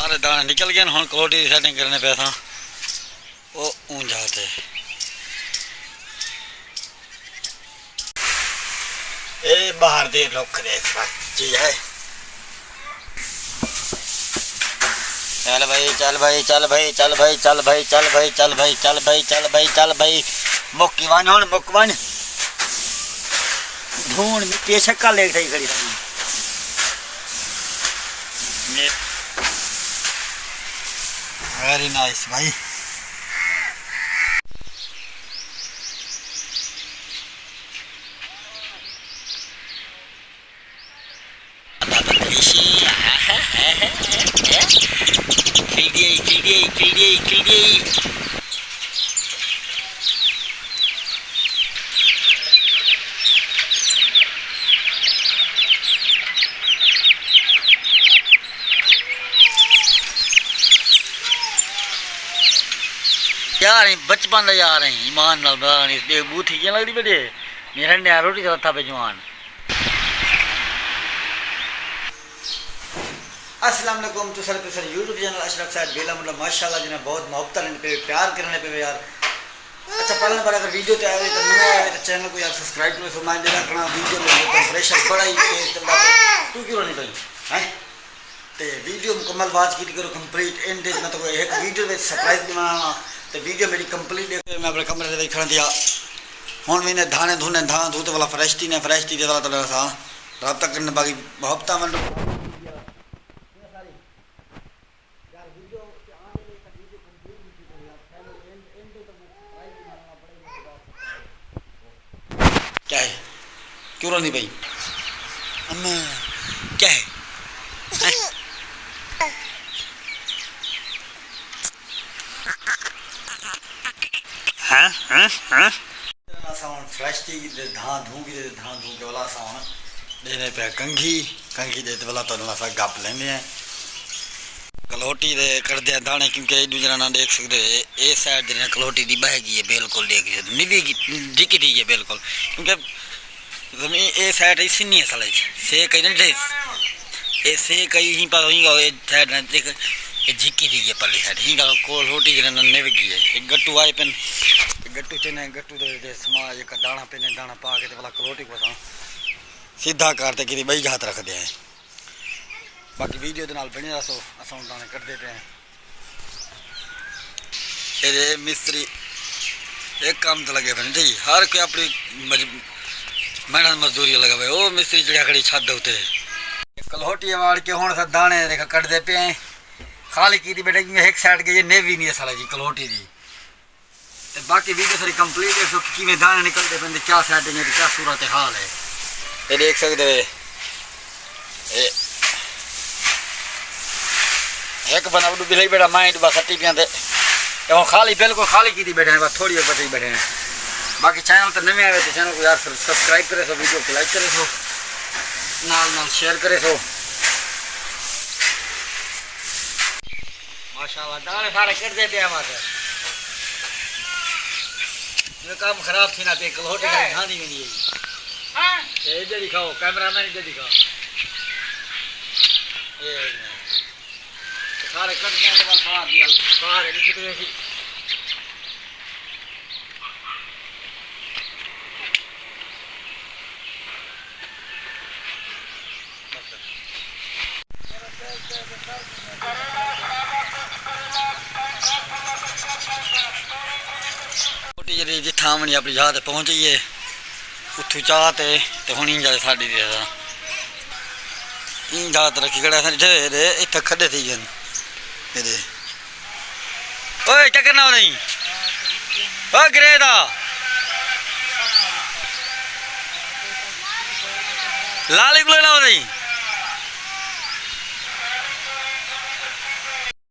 सारे दाने निकल गए हम कलोटी की सेटिंग करने पे था वो ऊं जाते ए बाहर दे रुक दे जी है चल भाई चल भाई चल भाई चल भाई चल भाई चल भाई चल भाई चल भाई चल भाई चल भाई मुक्कीवान हो मुक्कीवान ढूंढ मिट्टी शक्का ले गई खड़ी वेरी नाइस भाई यार बचपन का यार है ईमान नाल बू थी लगती बड़े मेरा नया रोटी का था पे जवान। अस्सलाम वालेकुम तो सर यूट्यूब चैनल अशरफ साहब बेला मतलब माशाल्लाह जिन्हें बहुत मोहब्बत पे प्यार करने पे यार। अच्छा पहले बार अगर वीडियो तो आए तो नया आए तो चैनल को यार सब्सक्राइब करो फरमाइए देना करना वीडियो में टेम्परेचर बड़ा ही तेज चलता है तू क्यों नहीं भाई हैं तो वीडियो मुकम्मल वाच की करो कंप्लीट एंड मतलब एक वीडियो में सरप्राइज भी बनाना तो वीडियो मेरी कंप्लीट देख मैं अपने कमरे में खड़ा दिया हूँ मैंने धाने धुने धान धूते वाला फ्रेशटी ने फ्रेशटी दे वाला तो सा रब्ता करने बाकी मोहब्बत मन क्या है क्यों नहीं भाई अम्मा क्या है हाँ हाँ हाँ साउंड फ्रेश थी धान धू के वाला साउंड देने पे कंघी देते वाला तो ना सा गप लेने हैं कलोटी दे कर दिया दाने क्योंकि एक दूसरा ना देख सकते ए साइड दे कलोटी दी बह गई है बिल्कुल देख निवी की डिकी दी है बिल्कुल क्योंकि जमीन ए साइड इसी नहीं है साले से कहीं नहीं ए से कहीं ही पर ही गए साइड ना देख ये झिकी दी है पल्ली साइड ही का कलोटी के ना निव गई है एक गट्टू आए पेन गट्टू चने गट्टू दे समाज का दाना पेने दाना पा के वाला कलोटी को सीधा करते कि बई हाथ रख दे बाकी वीडियो के नाल बने रहो अस दाने कर देते हैं ये मिस्त्री एक काम तो लगे पे जी हर कोई अपनी मेहनत मजदूरी लगा भाई वो मिस्त्री चढ़िया खड़ी छत होते कलोटी वाड़ के हूँ सब दाने देखा कट दे पे खाली की बेटे एक साइड के ये नेवी नहीं है साला जी कलोटी की बाकी वीडियो सारी कंप्लीट देखो कि दाने निकलते पे क्या सेटिंग है क्या सूरत हाल है ये देख सकते हो एक बना डूबी लई बैठा माइंड बस सटी पिया खाली बिल्कुल खाली की बैठे हैं बस थोड़ी बची बैठे हैं बाकी चैनल तो नवे आए थे चैनल को यार सब्सक्राइब करे सो वीडियो को लाइक करे सो नाल शेयर करे सो माशाल्लाह दाने सारे कर दे पे हमारे ये काम खराब थी ना पे कलोटी का ध्यान ही नहीं है हां ये इधर दिखाओ कैमरामैन इधर दिखाओ ये सारे कट गए तो बाहर दिया बाहर लिख दे ऐसी छोटी जी जिथावनी अपनी जगह ते पहुंच गई है उठू चाहते तो हूँ इंजा साड़ी दे इंजा रखी खड़ा इतने खड्डे थी गए ओए चक्कर ना नहीं ओ गिरे दा लाली गुले ना नहीं